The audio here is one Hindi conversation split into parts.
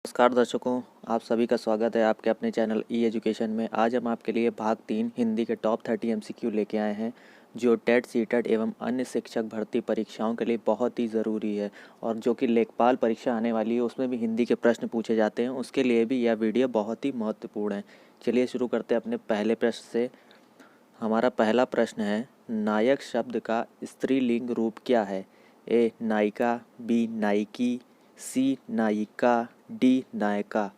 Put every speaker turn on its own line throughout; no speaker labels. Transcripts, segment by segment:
नमस्कार दर्शकों, आप सभी का स्वागत है आपके अपने चैनल ई एजुकेशन में। आज हम आपके लिए भाग 3 हिंदी के टॉप 30 एमसीक्यू लेके आए हैं, जो टेट, सीटेट एवं अन्य शिक्षक भर्ती परीक्षाओं के लिए बहुत ही ज़रूरी है। और जो कि लेखपाल परीक्षा आने वाली है, उसमें भी हिंदी के प्रश्न पूछे जाते हैं, उसके लिए भी यह वीडियो बहुत ही महत्वपूर्ण है। चलिए शुरू करते हैं अपने पहले प्रश्न से। हमारा पहला प्रश्न है, नायक शब्द का स्त्रीलिंग रूप क्या है? ए नायिका, बी नायिकी, सी नायिका, डी नायका।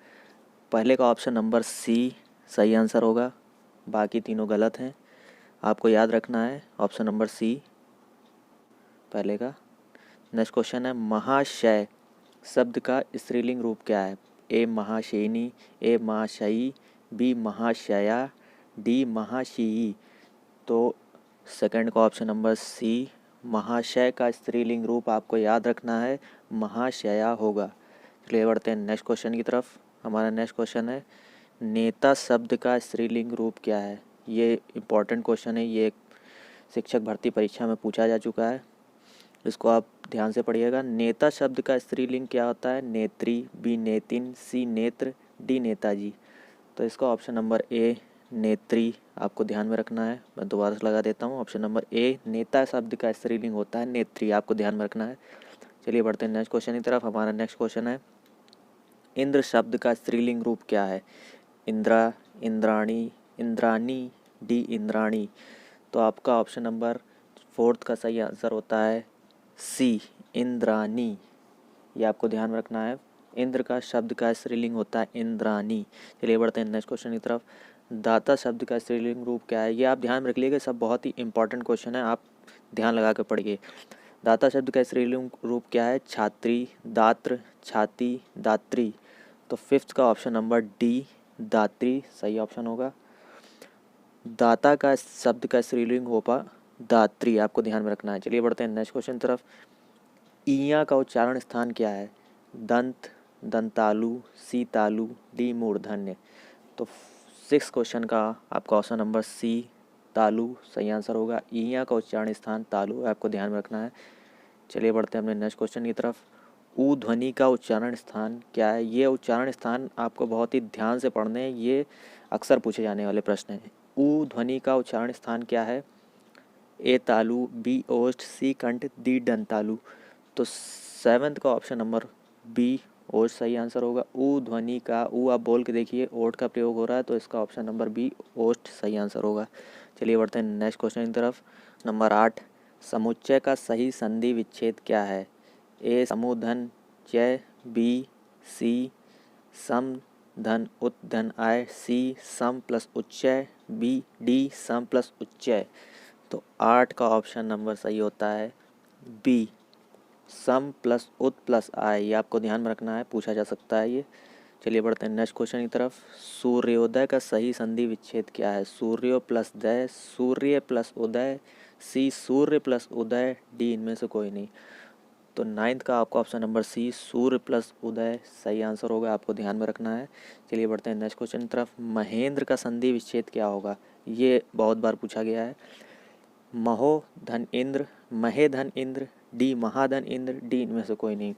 पहले का ऑप्शन नंबर सी सही आंसर होगा, बाकी तीनों गलत हैं। आपको याद रखना है ऑप्शन नंबर सी पहले का। नेक्स्ट क्वेश्चन है, महाशय शब्द का स्त्रीलिंग रूप क्या है? ए महाशयिनी, ए महाशयी, बी महाशया, डी महाशयी। तो सेकंड का ऑप्शन नंबर सी महाशय का स्त्रीलिंग रूप आपको याद रखना है, महाशया होगा। चलिए बढ़ते हैं नेक्स्ट क्वेश्चन की तरफ। हमारा नेक्स्ट क्वेश्चन है, नेता शब्द का स्त्रीलिंग रूप क्या है? ये इम्पॉर्टेंट क्वेश्चन है, ये शिक्षक भर्ती परीक्षा में पूछा जा चुका है, इसको आप ध्यान से पढ़िएगा। नेता शब्द का स्त्रीलिंग क्या होता है? नेत्री, बी नेतिन, सी नेत्र, डी नेताजी। तो इसका ऑप्शन नंबर ए नेत्री आपको ध्यान में रखना है। मैं दोबारा से लगा देता हूँ, ऑप्शन नंबर ए नेता शब्द का स्त्रीलिंग होता है नेत्री, आपको ध्यान में रखना है। चलिए बढ़ते हैं नेक्स्ट क्वेश्चन की तरफ। हमारा नेक्स्ट क्वेश्चन है, इंद्र शब्द का स्त्रीलिंग रूप क्या है? इंद्रा, इंद्राणी, इंद्रानी, डी इंद्राणी। तो आपका ऑप्शन नंबर फोर्थ का सही आंसर होता है सी इंद्रानी, ये आपको ध्यान में रखना है। इंद्र का शब्द का स्त्रीलिंग होता है इंद्रानी। चलिए बढ़ते हैं नेक्स्ट क्वेश्चन की तरफ। दाता शब्द का स्त्रीलिंग रूप क्या है? ये आप ध्यान में रख लीजिएगा, सब बहुत ही इंपॉर्टेंट क्वेश्चन है, आप ध्यान लगा कर पढ़िए। दाता शब्द का स्त्रीलिंग रूप क्या है? छात्री, दात्र, छाती, दात्री। तो फिफ्थ का ऑप्शन नंबर डी दात्री सही ऑप्शन होगा। दाता का शब्द का स्त्रीलिंग होगा दात्री, आपको ध्यान में रखना है। चलिए बढ़ते हैं नेक्स्ट क्वेश्चन की तरफ। ईया का उच्चारण स्थान क्या है? दंत, दंतालु, सी तालु, डी मूर्धन्य। तो सिक्स क्वेश्चन का आपका ऑप्शन नंबर सी तालु सही आंसर होगा। ईया का उच्चारण स्थान तालु है, आपको ध्यान में रखना है। चलिए बढ़ते हैं अपने नेक्स्ट क्वेश्चन की तरफ। ऊ ध्वनि का उच्चारण स्थान क्या है? ये उच्चारण स्थान आपको बहुत ही ध्यान से पढ़ने हैं, ये अक्सर पूछे जाने वाले प्रश्न हैं। ऊ ध्वनि का उच्चारण स्थान क्या है? ए तालु, बी ओष्ठ, सी कंठ, डी दंतालु। तो सेवन्थ का ऑप्शन नंबर बी ओष्ठ सही आंसर होगा। ऊ ध्वनि का ऊ आप बोल के देखिए, ओठ का प्रयोग हो रहा है, तो इसका ऑप्शन नंबर बी ओष्ठ सही आंसर होगा। चलिए बढ़ते हैं नेक्स्ट क्वेश्चन की तरफ। नंबर 8, समुच्चय का सही संधि विच्छेद क्या है? ए समूधन चय, बी सी सम धन उत धन आय, सी सम प्लस उच्चय, बी डी सम प्लस उच्चय। तो 8 का ऑप्शन नंबर सही होता है बी सम प्लस उत प्लस आय, ये आपको ध्यान में रखना है, पूछा जा सकता है ये। चलिए बढ़ते हैं नेक्स्ट क्वेश्चन की तरफ। सूर्योदय का सही संधि विच्छेद क्या है? सूर्यो प्लस दय, सूर्य प्लस उदय, सी सूर्य प्लस उदय, डी इनमें से कोई नहीं। तो नाइन्थ का आपका ऑप्शन नंबर सी सूर्य प्लस उदय सही आंसर होगा, आपको ध्यान में रखना है। चलिए बढ़ते हैं नेक्स्ट क्वेश्चन की तरफ। महेंद्र का संधि विच्छेद क्या होगा? ये बहुत बार पूछा गया है। महो धन इंद्र, महे धन इंद्र, डी महाधन इंद्र, डी इनमें से कोई नहीं।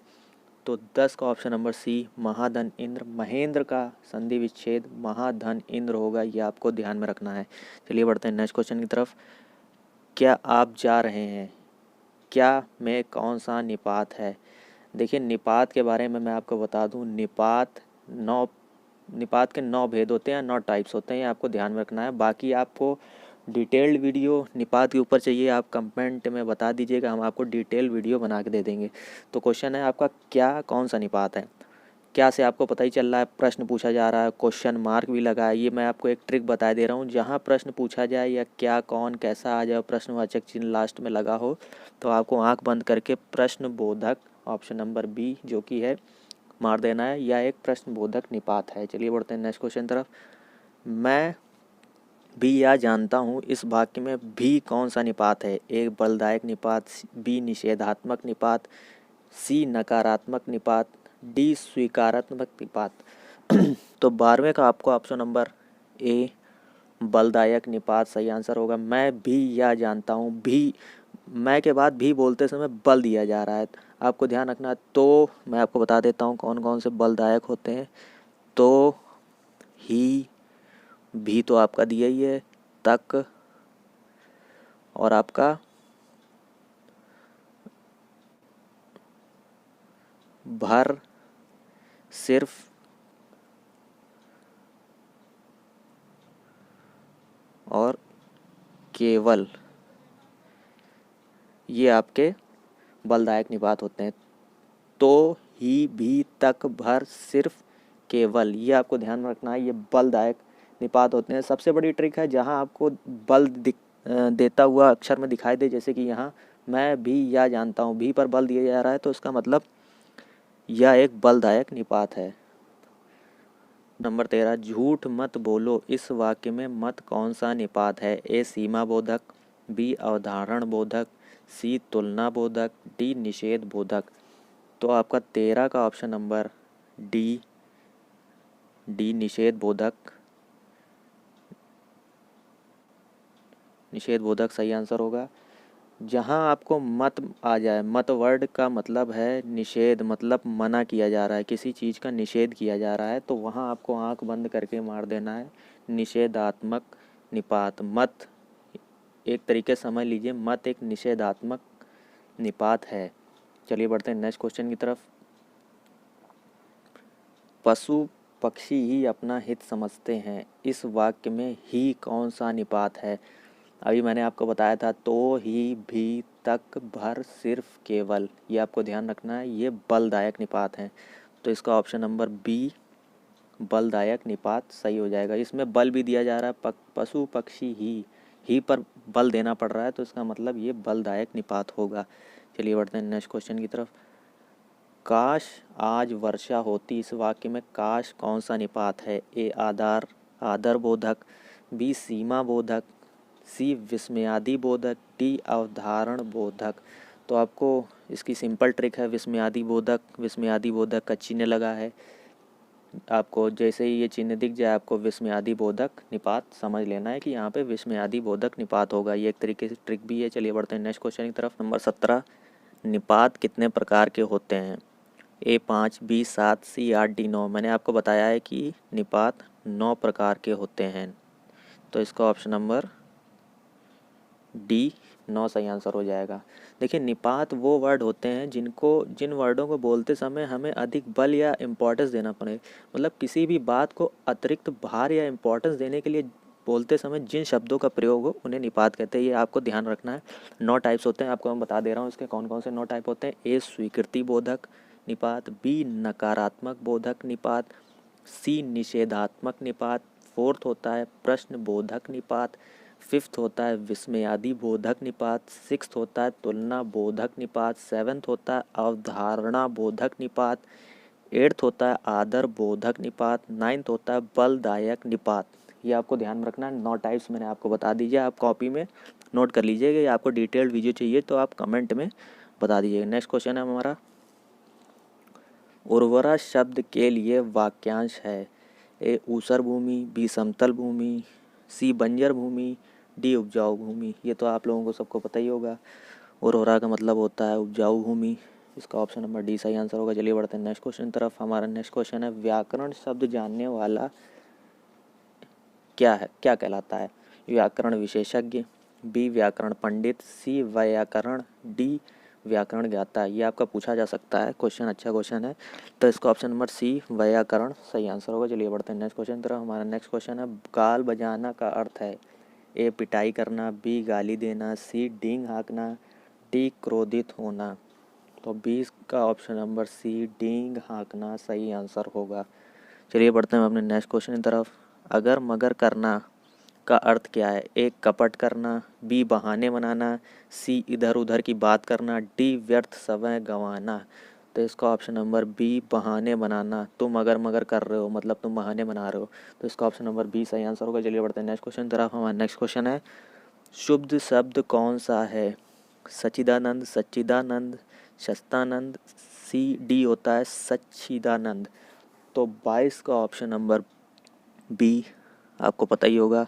तो 10 का ऑप्शन नंबर सी महाधन इंद्र, महेंद्र का संधि विच्छेद महाधन इंद्र होगा, ये आपको ध्यान में रखना है। चलिए बढ़ते हैं नेक्स्ट क्वेश्चन की तरफ। क्या आप जा रहे हैं? क्या में कौन सा निपात है? देखिए, निपात के बारे में मैं आपको बता दूं, निपात के 9 भेद होते हैं, 9 टाइप्स होते हैं, आपको ध्यान में रखना है। बाकी आपको डिटेल्ड वीडियो निपात के ऊपर चाहिए, आप कमेंट में बता दीजिएगा, हम आपको डिटेल वीडियो बना के दे देंगे। तो क्वेश्चन है आपका, क्या कौन सा निपात है? क्या से आपको पता ही चल रहा है, प्रश्न पूछा जा रहा है, क्वेश्चन मार्क भी लगा है। ये मैं आपको एक ट्रिक बता दे रहा हूँ, जहाँ प्रश्न पूछा जाए या क्या कौन कैसा आ जाए, प्रश्नवाचक चिन्ह लास्ट में लगा हो, तो आपको आंख बंद करके प्रश्न बोधक ऑप्शन नंबर बी जो कि है मार देना है, या एक प्रश्न बोधक निपात है। चलिए बढ़ते हैं नेक्स्ट क्वेश्चन तरफ। मैं भी यह जानता हूँ, इस वाक्य में भी कौन सा निपात है? ए बलदायक निपात, बी निषेधात्मक निपात, सी नकारात्मक निपात, डी स्वीकारात्मक निपात। तो 12वें का आपको ऑप्शन नंबर ए बलदायक निपात सही आंसर होगा। मैं भी यह जानता हूँ, भी मैं के बाद भी बोलते समय बल दिया जा रहा है, आपको ध्यान रखना। तो मैं आपको बता देता हूँ कौन कौन से बलदायक होते हैं। तो, ही, भी तो आपका दिया ही है, तक, और आपका भर, सिर्फ, और केवल, ये आपके बलदायक निपात होते हैं। तो, ही, भी, तक, भर, सिर्फ, केवल, ये आपको ध्यान में रखना है, ये बलदायक निपात होते हैं। सबसे बड़ी ट्रिक है, जहाँ आपको बल देता हुआ अक्षर में दिखाई दे, जैसे कि यहाँ मैं भी या जानता हूँ, भी पर बल दिया जा रहा है, तो इसका मतलब यह एक बलदायक निपात है। नंबर 13, झूठ मत बोलो, इस वाक्य में मत कौन सा निपात है? ए सीमा बोधक, बी अवधारण बोधक, सी तुलना बोधक, डी निषेध बोधक। तो आपका 13 का ऑप्शन नंबर डी निषेध बोधक सही आंसर होगा। जहाँ आपको मत आ जाए, मत वर्ड का मतलब है निषेध, मतलब मना किया जा रहा है, किसी चीज़ का निषेध किया जा रहा है, तो वहाँ आपको आंख बंद करके मार देना है निषेधात्मक निपात। मत एक तरीके से समझ लीजिए, मत एक निषेधात्मक निपात है। चलिए बढ़ते हैं नेक्स्ट क्वेश्चन की तरफ। पशु पक्षी ही अपना हित समझते हैं, इस वाक्य में ही कौन सा निपात है? अभी मैंने आपको बताया था, तो, ही, भी, तक, भर, सिर्फ, केवल, ये आपको ध्यान रखना है, ये बलदायक निपात हैं। तो इसका ऑप्शन नंबर बी बलदायक निपात सही हो जाएगा। इसमें बल भी दिया जा रहा है, पशु पक्षी ही पर बल देना पड़ रहा है, तो इसका मतलब ये बलदायक निपात होगा। चलिए बढ़ते हैं नेक्स्ट क्वेश्चन की तरफ। काश आज वर्षा होती, इस वाक्य में काश कौन सा निपात है? ए आदर बोधक, बी सीमा बोधक, सी विस्मयादि बोधक, डी अवधारण बोधक। तो आपको इसकी सिंपल ट्रिक है, विस्मयादि बोधक का चिन्ह लगा है, आपको जैसे ही ये चिन्ह दिख जाए, आपको विस्मयादि बोधक निपात समझ लेना है कि यहाँ पे विस्मयादि बोधक निपात होगा। ये एक तरीके से ट्रिक भी है। चलिए बढ़ते हैं नेक्स्ट क्वेश्चन की तरफ। नंबर 17, निपात कितने प्रकार के होते हैं? ए 5, बी 7, सी 8, डी 9। मैंने आपको बताया है कि निपात 9 प्रकार के होते हैं, तो इसका ऑप्शन नंबर डी 9 सही आंसर हो जाएगा। देखिए, निपात वो वर्ड होते हैं जिन वर्डों को बोलते समय हमें अधिक बल या इम्पोर्टेंस देना पड़े, मतलब किसी भी बात को अतिरिक्त भार या इम्पोर्टेंस देने के लिए बोलते समय जिन शब्दों का प्रयोग हो, उन्हें निपात कहते हैं। ये आपको ध्यान रखना है। 9 टाइप्स होते हैं, आपको मैं बता दे रहा हूँ इसके कौन कौन से 9 टाइप होते हैं। ए स्वीकृति बोधक निपात, बी नकारात्मक बोधक निपात, सी निषेधात्मक निपात, फोर्थ होता है प्रश्न बोधक निपात, फिफ्थ होता है विस्मयादि बोधक निपात, सिक्स्थ होता है तुलना बोधक निपात, सेवन्थ होता है अवधारणा बोधक निपात, एट्थ होता है आदर बोधक निपात, नाइन्थ होता है बलदायक निपात। ये आपको ध्यान में रखना है। 9 टाइप्स मैंने आपको बता दीजिए, आप कॉपी में नोट कर लीजिएगा, या आपको डिटेल्ड वीडियो चाहिए तो आप कमेंट में बता दीजिएगा। नेक्स्ट क्वेश्चन है हमारा, उर्वरा शब्द के लिए वाक्यांश है। ए ऊसर भूमि, बी समतल भूमि, सी बंजर भूमि, डी उपजाऊ भूमि। ये तो आप लोगों को सबको पता ही होगा, उर्वरा का मतलब होता है उपजाऊ भूमि। इसका ऑप्शन नंबर डी सही आंसर होगा। चलिए बढ़ते हैं नेक्स्ट क्वेश्चन की तरफ। हमारा नेक्स्ट क्वेश्चन है, व्याकरण शब्द जानने वाला क्या कहलाता है? व्याकरण विशेषज्ञ, बी व्याकरण पंडित, सी व्याकरण, डी व्याकरण ज्ञाता। ये आपका पूछा जा सकता है क्वेश्चन, अच्छा क्वेश्चन है, तो इसका ऑप्शन नंबर सी व्याकरण सही आंसर होगा। चलिए बढ़ते हैं नेक्स्ट क्वेश्चन की तरफ। हमारा नेक्स्ट क्वेश्चन है, गाल बजाना का अर्थ है? ए पिटाई करना, बी गाली देना, सी डींग हाँकना, डी क्रोधित होना। तो 20 का ऑप्शन नंबर सी डींग हाँकना सही आंसर होगा। चलिए बढ़ते हैं अपने नेक्स्ट क्वेश्चन की तरफ। अगर मगर करना का अर्थ क्या है? ए कपट करना, बी बहाने बनाना, सी इधर उधर की बात करना, डी व्यर्थ समय गंवाना। तो इसका ऑप्शन नंबर बी बहाने बनाना। तुम अगर मगर कर रहे हो मतलब तुम बहाने बना रहे हो, तो इसका ऑप्शन नंबर बी सही आंसर होगा। चलिए बढ़ते हैं नेक्स्ट क्वेश्चन की तरफ। हमारा नेक्स्ट क्वेश्चन है, शुद्ध शब्द कौन सा है? सच्चिदानंद, सच्चिदानंद, सच्चिदानंद, सी डी होता है सच्चिदानंद। तो 22 का ऑप्शन नंबर बी आपको पता ही होगा,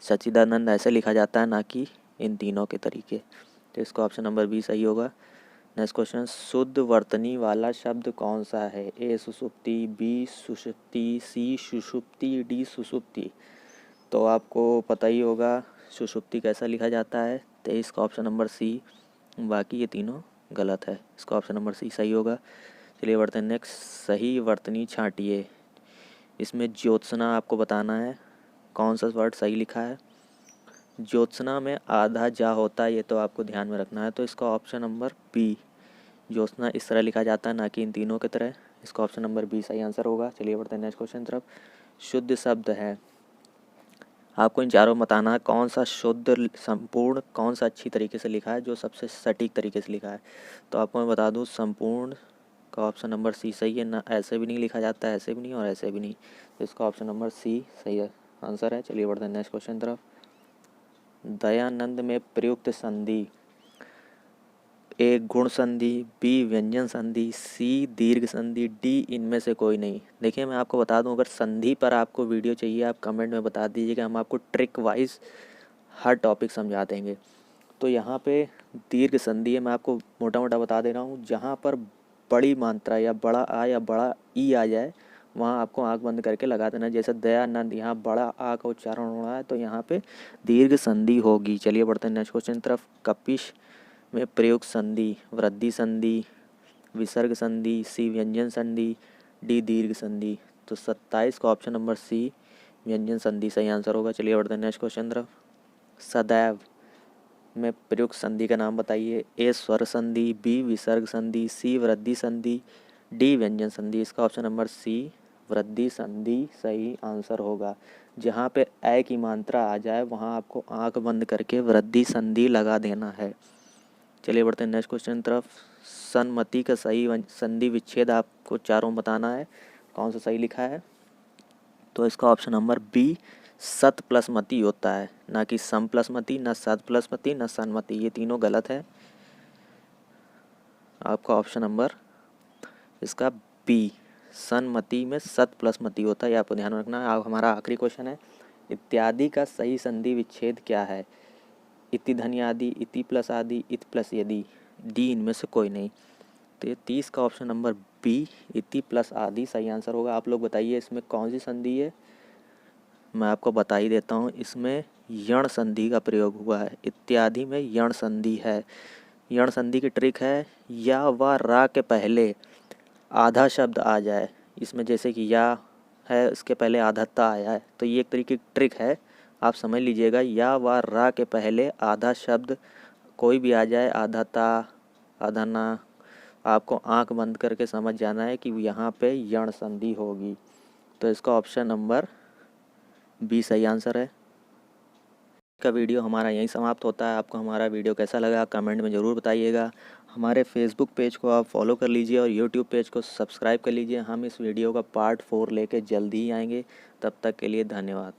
सच्चिदानंद ऐसे लिखा जाता है, ना कि इन तीनों के तरीके। तो इसका ऑप्शन नंबर बी सही होगा। नेक्स्ट क्वेश्चन, शुद्ध वर्तनी वाला शब्द कौन सा है? ए सुषुप्ति, बी सुषुप्ति, सी सुषुप्ति, डी सुषुप्ति। तो आपको पता ही होगा सुषुप्ति कैसा लिखा जाता है, तो इसका ऑप्शन नंबर सी। बाकी ये तीनों गलत है, इसका ऑप्शन नंबर सी सही होगा। चलिए बढ़ते हैं नेक्स्ट, सही वर्तनी छांटिए। इसमें ज्योत्सना आपको बताना है कौन सा वर्ड सही लिखा है। ज्योत्सना में आधा जा होता है, ये तो आपको ध्यान में रखना है, तो इसका ऑप्शन नंबर बी। ज्योत्सना इस तरह लिखा जाता है, ना कि इन तीनों की तरह। इसका ऑप्शन नंबर बी सही आंसर होगा। चलिए बढ़ते हैं नेक्स्ट क्वेश्चन तरफ। शुद्ध शब्द है, आपको इन चारों में बताना है कौन सा शुद्ध, संपूर्ण, कौन सा अच्छी तरीके से लिखा है, जो सबसे सटीक तरीके से लिखा है। तो आपको मैं बता दूं, संपूर्ण का ऑप्शन नंबर सी सही है। ना ऐसे भी नहीं लिखा जाता है, ऐसे भी नहीं और ऐसे भी नहीं, तो इसका ऑप्शन नंबर सी सही आंसर है। चलिए बढ़ते हैं नेक्स्ट क्वेश्चन तरफ। दयानंद में प्रयुक्त संधि, ए गुण संधि, बी व्यंजन संधि, सी दीर्घ संधि, डी इनमें से कोई नहीं। देखिए मैं आपको बता दूं, अगर संधि पर आपको वीडियो चाहिए आप कमेंट में बता दीजिएगा, हम आपको ट्रिक वाइज हर टॉपिक समझा देंगे। तो यहाँ पे दीर्घ संधि है, मैं आपको मोटा मोटा बता दे रहा हूँ। जहाँ पर बड़ी मात्रा या बड़ा आ या बड़ा ई आ जाए, वहाँ आपको आँख बंद करके लगा देना। जैसे दयानंद, यहाँ बड़ा आ का उच्चारण हो रहा है, तो यहाँ पे दीर्घ संधि होगी। चलिए बढ़ते हैं नेक्स्ट क्वेश्चन तरफ। कपिश में प्रयुक्त संधि, वृद्धि संधि, विसर्ग संधि, सी व्यंजन संधि, डी दीर्घ संधि। तो 27 का ऑप्शन नंबर सी व्यंजन संधि सही आंसर होगा। चलिए बढ़ते हैं नेक्स्ट क्वेश्चन तरफ। सदैव में प्रयुक्त संधि का नाम बताइए। ए स्वर संधि, बी विसर्ग संधि, सी वृद्धि संधि, डी व्यंजन संधि। इसका ऑप्शन नंबर सी वृद्धि संधि सही आंसर होगा। जहाँ पे ए की मात्रा आ जाए वहाँ आपको आंख बंद करके वृद्धि संधि लगा देना है। चलिए बढ़ते हैं नेक्स्ट क्वेश्चन तरफ। सन्मति का सही संधि विच्छेद आपको चारों बताना है, कौन सा सही लिखा है। तो इसका ऑप्शन नंबर बी सत प्लस मति होता है, ना कि सम प्लस मति, ना सत प्लस मति, ना सन्मति, ये तीनों गलत है। आपका ऑप्शन नंबर इसका बी सन्मति में सत प्लस मति होता है, ये आपको ध्यान रखना है। अब हमारा आखिरी क्वेश्चन है, इत्यादि का सही संधि विच्छेद क्या है? इति धन्य आदि, इति प्लस आदि, इत प्लस यदि, डी इनमें से कोई नहीं। तो ये 30 का ऑप्शन नंबर बी इति प्लस आदि सही आंसर होगा। आप लोग बताइए इसमें कौन सी संधि है। मैं आपको बता ही देता हूँ, इसमें यण संधि का प्रयोग हुआ है। इत्यादि में यण संधि है। यण संधि की ट्रिक है, या व रा के पहले आधा शब्द आ जाए। इसमें जैसे कि या है, इसके पहले आधा ता आया है, तो ये एक तरीके की ट्रिक है, आप समझ लीजिएगा। या व रा के पहले आधा शब्द कोई भी आ जाए, आधा ता आधा ना, आपको आंख बंद करके समझ जाना है कि यहाँ पे यण संधि होगी। तो इसका ऑप्शन नंबर बी सही आंसर है। का वीडियो हमारा यहीं समाप्त होता है। आपको हमारा वीडियो कैसा लगा कमेंट में ज़रूर बताइएगा। हमारे फेसबुक पेज को आप फॉलो कर लीजिए और यूट्यूब पेज को सब्सक्राइब कर लीजिए। हम इस वीडियो का पार्ट 4 लेके जल्दी ही आएंगे। तब तक के लिए धन्यवाद।